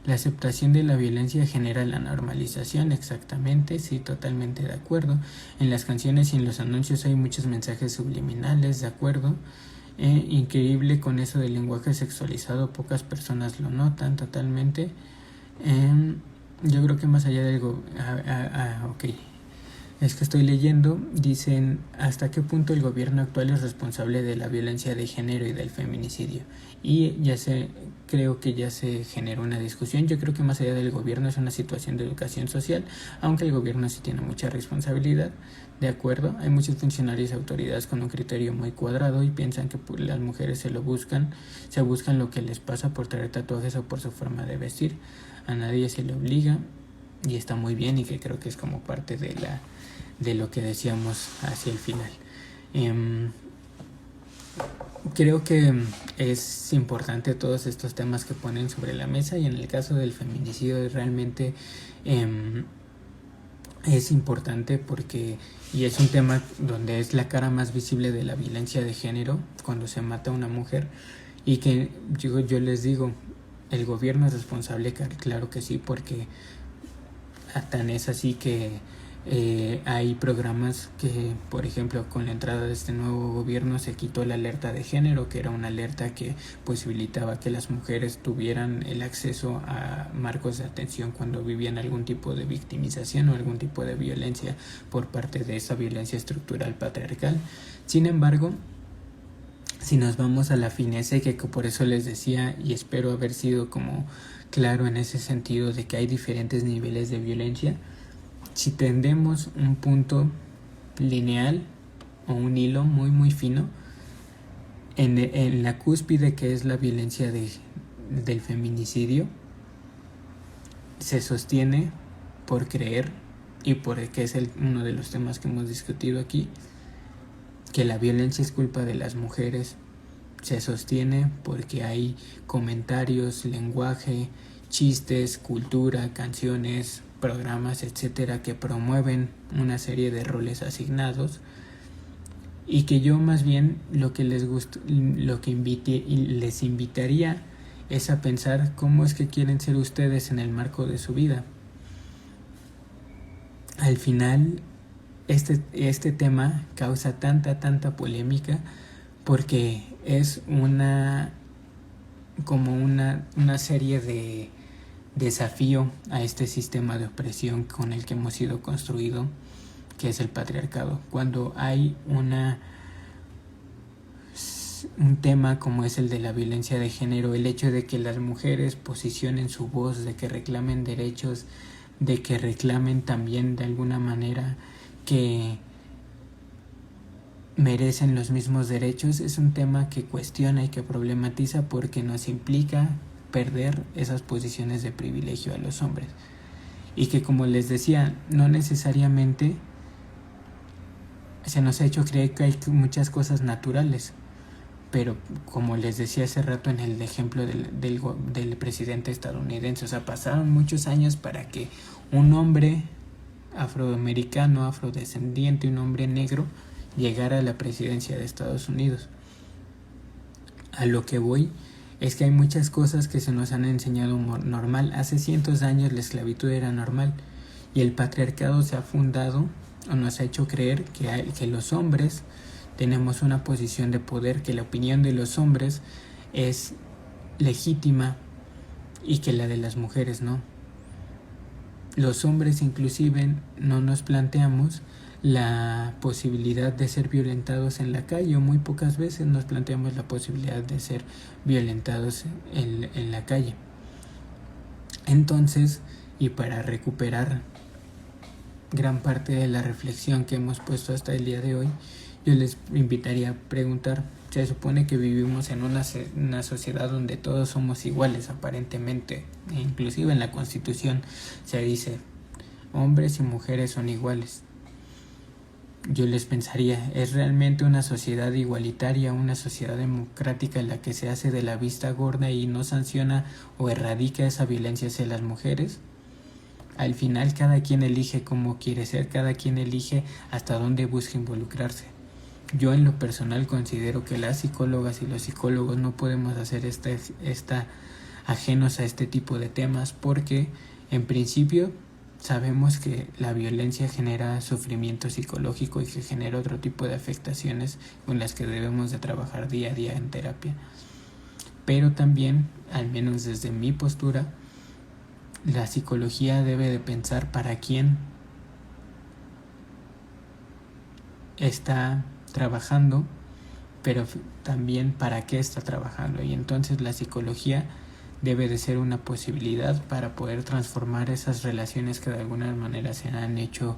La aceptación de la violencia genera la normalización, exactamente, sí, totalmente de acuerdo. En las canciones y en los anuncios hay muchos mensajes subliminales, de acuerdo. Increíble con eso del lenguaje sexualizado, pocas personas lo notan totalmente. Yo creo que más allá de algo... ok. Es que estoy leyendo, dicen, ¿hasta qué punto el gobierno actual es responsable de la violencia de género y del feminicidio? Y creo que ya se generó una discusión. Yo creo que más allá del gobierno es una situación de educación social, aunque el gobierno sí tiene mucha responsabilidad, de acuerdo. Hay muchos funcionarios y autoridades con un criterio muy cuadrado y piensan que las mujeres se buscan lo que les pasa por traer tatuajes o por su forma de vestir. A nadie se le obliga y está muy bien, y que creo que es como parte de lo que decíamos hacia el final. Creo que es importante todos estos temas que ponen sobre la mesa, y en el caso del feminicidio realmente es importante porque, y es un tema donde es la cara más visible de la violencia de género, cuando se mata a una mujer, y que yo les digo, el gobierno es responsable, claro que sí, porque tan es así que hay programas que, por ejemplo, con la entrada de este nuevo gobierno se quitó la alerta de género, que era una alerta que posibilitaba que las mujeres tuvieran el acceso a marcos de atención cuando vivían algún tipo de victimización o algún tipo de violencia por parte de esa violencia estructural patriarcal. Sin embargo, si nos vamos a la fineza, que por eso les decía, y espero haber sido como claro en ese sentido, de que hay diferentes niveles de violencia, si tendemos un punto lineal o un hilo muy muy fino en la cúspide, que es la violencia del feminicidio, se sostiene por creer, y porque es uno de los temas que hemos discutido aquí, que la violencia es culpa de las mujeres. Se sostiene porque hay comentarios, lenguaje, chistes, cultura, canciones, programas, etcétera, que promueven una serie de roles asignados, y que yo más bien lo que les invitaría es a pensar cómo es que quieren ser ustedes en el marco de su vida. Al final, este tema causa tanta polémica porque es una serie de desafío a este sistema de opresión con el que hemos sido construido, que es el patriarcado. Cuando hay un tema como es el de la violencia de género, el hecho de que las mujeres posicionen su voz, de que reclamen derechos, de que reclamen también de alguna manera que merecen los mismos derechos, es un tema que cuestiona y que problematiza, porque nos implica perder esas posiciones de privilegio a los hombres, y que, como les decía, no necesariamente se nos ha hecho creer que hay muchas cosas naturales, pero como les decía hace rato en el ejemplo del presidente estadounidense, o sea, pasaron muchos años para que un hombre afroamericano, afrodescendiente, un hombre negro, llegara a la presidencia de Estados Unidos. A lo que voy es que hay muchas cosas que se nos han enseñado normal. Hace cientos de años la esclavitud era normal, y el patriarcado se ha fundado o nos ha hecho creer que los hombres tenemos una posición de poder, que la opinión de los hombres es legítima y que la de las mujeres no. Los hombres inclusive no nos planteamos la posibilidad de ser violentados en la calle, o muy pocas veces nos planteamos la posibilidad de ser violentados en la calle. Entonces, y para recuperar gran parte de la reflexión que hemos puesto hasta el día de hoy, yo les invitaría a preguntar: se supone que vivimos en una sociedad donde todos somos iguales aparentemente, inclusive en la Constitución se dice hombres y mujeres son iguales. yo les pensaría, ¿es realmente una sociedad igualitaria, una sociedad democrática en la que se hace de la vista gorda y no sanciona o erradica esa violencia hacia las mujeres? Al final cada quien elige cómo quiere ser, cada quien elige hasta dónde busca involucrarse. Yo en lo personal considero que las psicólogas y los psicólogos no podemos hacer ajenos a este tipo de temas porque en principio sabemos que la violencia genera sufrimiento psicológico y que genera otro tipo de afectaciones con las que debemos de trabajar día a día en terapia. Pero también, al menos desde mi postura, la psicología debe de pensar para quién está trabajando, pero también para qué está trabajando. Y entonces la psicología debe de ser una posibilidad para poder transformar esas relaciones que de alguna manera se han hecho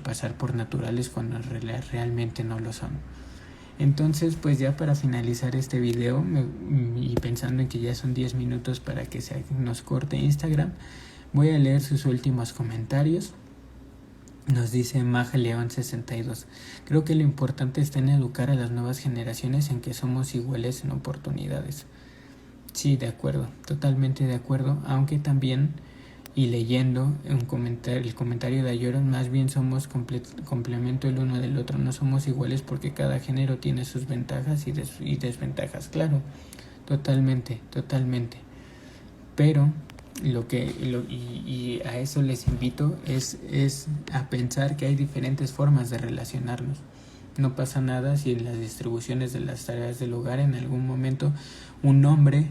pasar por naturales cuando realmente no lo son. Entonces, pues ya para finalizar este video y pensando en que ya son 10 minutos para que nos corte Instagram, voy a leer sus últimos comentarios. Nos dice Maja León 62. Creo que lo importante está en educar a las nuevas generaciones en que somos iguales en oportunidades. Sí, de acuerdo, totalmente de acuerdo, aunque también, y leyendo el comentario de Ayoron, más bien somos complemento el uno del otro, no somos iguales porque cada género tiene sus ventajas y desventajas, claro, totalmente, pero y a eso les invito es a pensar que hay diferentes formas de relacionarnos. No pasa nada si en las distribuciones de las tareas del hogar en algún momento un hombre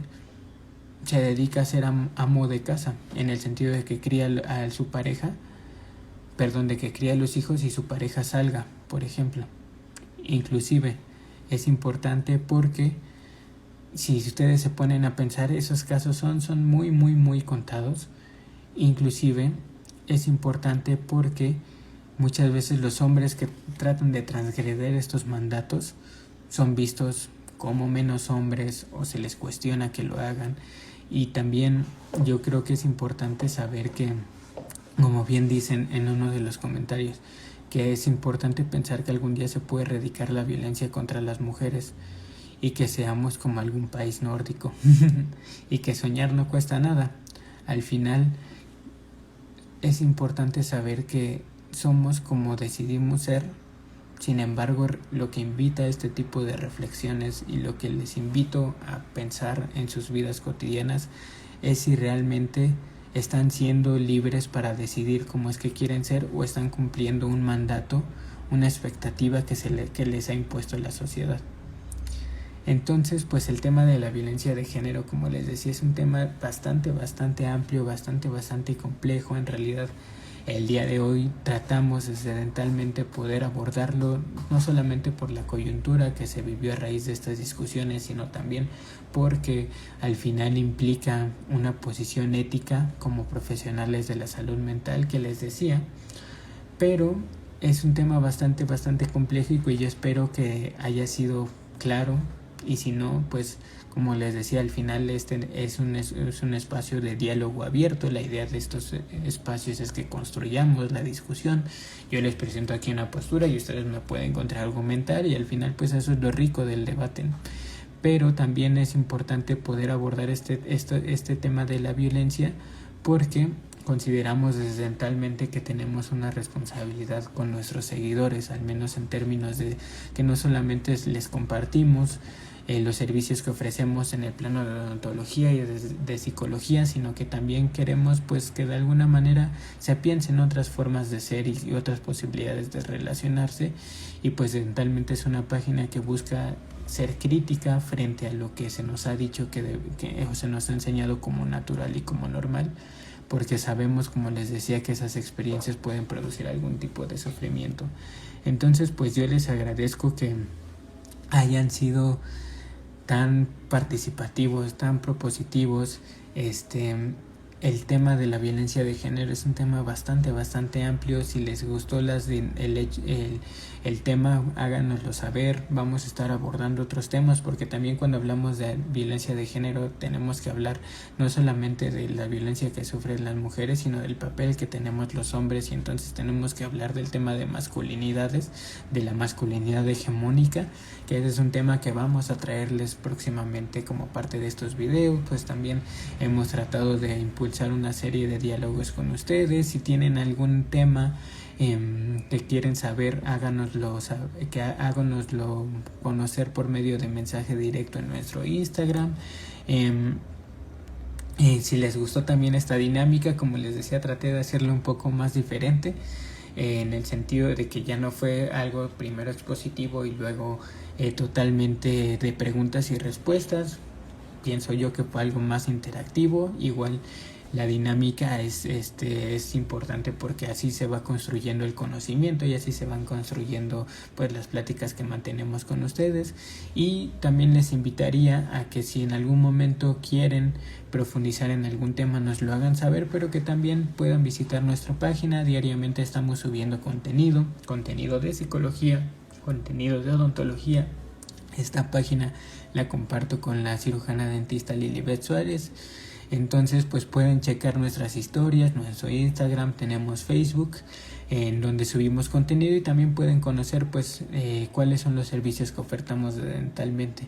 se dedica a ser amo de casa, en el sentido de que cría a su pareja, de que cría a los hijos y su pareja salga, por ejemplo. Inclusive es importante porque si ustedes se ponen a pensar, esos casos son muy contados. Inclusive es importante porque muchas veces los hombres que tratan de transgredir estos mandatos son vistos como menos hombres o se les cuestiona que lo hagan. Y también yo creo que es importante saber que, como bien dicen en uno de los comentarios, que es importante pensar que algún día se puede erradicar la violencia contra las mujeres y que seamos como algún país nórdico y que soñar no cuesta nada. Al final es importante saber que somos como decidimos ser. Sin embargo, lo que invita a este tipo de reflexiones y lo que les invito a pensar en sus vidas cotidianas es si realmente están siendo libres para decidir cómo es que quieren ser o están cumpliendo un mandato, una expectativa que les ha impuesto la sociedad. Entonces, pues el tema de la violencia de género, como les decía, es un tema bastante amplio, bastante complejo. En realidad, el día de hoy tratamos incidentalmente poder abordarlo, no solamente por la coyuntura que se vivió a raíz de estas discusiones, sino también porque al final implica una posición ética como profesionales de la salud mental que les decía, pero es un tema bastante complejo y yo espero que haya sido claro. Y si no, pues como les decía, al final este es un espacio de diálogo abierto. La idea de estos espacios es que construyamos la discusión. Yo les presento aquí una postura y ustedes me pueden contraargumentar y al final pues eso es lo rico del debate. Pero también es importante poder abordar este tema de la violencia porque consideramos desdentalmente que tenemos una responsabilidad con nuestros seguidores, al menos en términos de que no solamente les compartimos los servicios que ofrecemos en el plano de odontología y de psicología, sino que también queremos pues que de alguna manera se piensen otras formas de ser y otras posibilidades de relacionarse. Y pues dentalmente es una página que busca ser crítica frente a lo que se nos ha dicho que se nos ha enseñado como natural y como normal, porque sabemos, como les decía, que esas experiencias pueden producir algún tipo de sufrimiento. Entonces pues yo les agradezco que hayan sido tan participativos, tan propositivos, el tema de la violencia de género es un tema bastante amplio. Si les gustó el tema, háganoslo saber. Vamos a estar abordando otros temas, porque también cuando hablamos de violencia de género tenemos que hablar no solamente de la violencia que sufren las mujeres, sino del papel que tenemos los hombres, y entonces tenemos que hablar del tema de masculinidades, de la masculinidad hegemónica, que ese es un tema que vamos a traerles próximamente como parte de estos videos. Pues también hemos tratado de impulsar una serie de diálogos con ustedes. Si tienen algún tema que quieren saber, háganoslo conocer por medio de mensaje directo en nuestro Instagram. Si les gustó también esta dinámica, como les decía, traté de hacerlo un poco más diferente, en el sentido de que ya no fue algo primero expositivo y luego totalmente de preguntas y respuestas. Pienso yo que fue algo más interactivo. Igual la dinámica es importante, porque así se va construyendo el conocimiento y así se van construyendo pues las pláticas que mantenemos con ustedes. Y también les invitaría a que si en algún momento quieren profundizar en algún tema, nos lo hagan saber, pero que también puedan visitar nuestra página. Diariamente estamos subiendo contenido de psicología, contenido de odontología. Esta página la comparto con la cirujana dentista Lilibet Suárez. Entonces pues pueden checar nuestras historias, nuestro Instagram, tenemos Facebook, en donde subimos contenido, y también pueden conocer pues cuáles son los servicios que ofertamos de Dentalmente.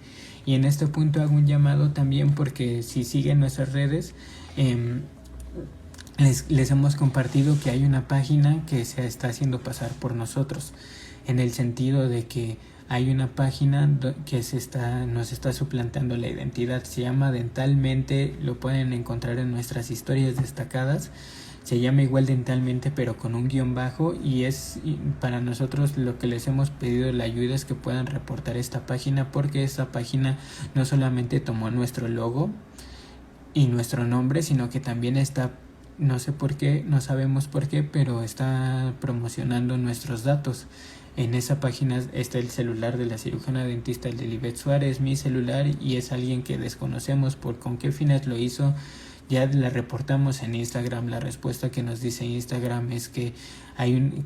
Y en este punto hago un llamado también, porque si siguen nuestras redes, les hemos compartido que hay una página que se está haciendo pasar por nosotros, en el sentido de que hay una página que nos está suplantando la identidad. Se llama Dentalmente, lo pueden encontrar en nuestras historias destacadas. Se llama igual Dentalmente, pero con un _, y para nosotros lo que les hemos pedido la ayuda es que puedan reportar esta página, porque esta página no solamente tomó nuestro logo y nuestro nombre, sino que también está, no sé por qué, no sabemos por qué, pero está promocionando nuestros datos. En esa página está el celular de la cirujana dentista Lilibet Suárez, mi celular, y es alguien que desconocemos por con qué fines lo hizo. Ya la reportamos en Instagram. La respuesta que nos dice Instagram es que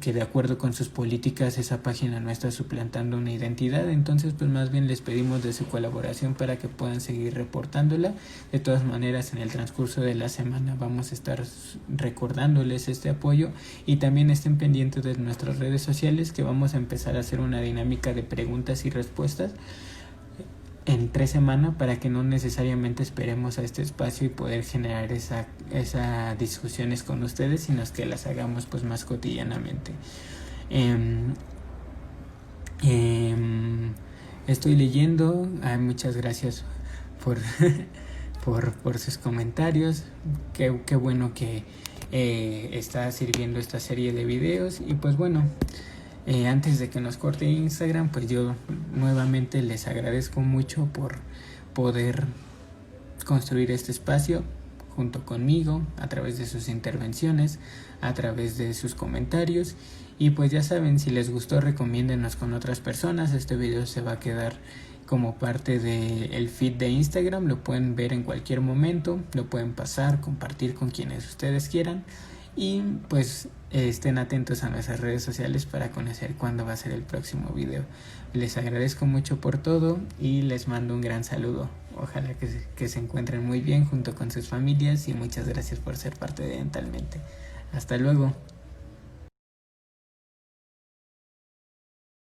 que de acuerdo con sus políticas esa página no está suplantando una identidad. Entonces pues más bien les pedimos de su colaboración para que puedan seguir reportándola. De todas maneras, en el transcurso de la semana vamos a estar recordándoles este apoyo, y también estén pendientes de nuestras redes sociales, que vamos a empezar a hacer una dinámica de preguntas y respuestas en 3 semanas, para que no necesariamente esperemos a este espacio y poder generar esas discusiones con ustedes, sino que las hagamos pues más cotidianamente. Estoy leyendo. Muchas gracias por por sus comentarios. Qué bueno que está sirviendo esta serie de videos. Y pues bueno, antes de que nos corte Instagram, pues yo nuevamente les agradezco mucho por poder construir este espacio junto conmigo, a través de sus intervenciones, a través de sus comentarios. Y pues ya saben, si les gustó, recomiéndenos con otras personas. Este video se va a quedar como parte del feed de Instagram, lo pueden ver en cualquier momento, lo pueden pasar, compartir con quienes ustedes quieran. Y pues estén atentos a nuestras redes sociales para conocer cuándo va a ser el próximo video. Les agradezco mucho por todo y les mando un gran saludo. Ojalá que se encuentren muy bien junto con sus familias, y muchas gracias por ser parte de Dentalmente. Hasta luego.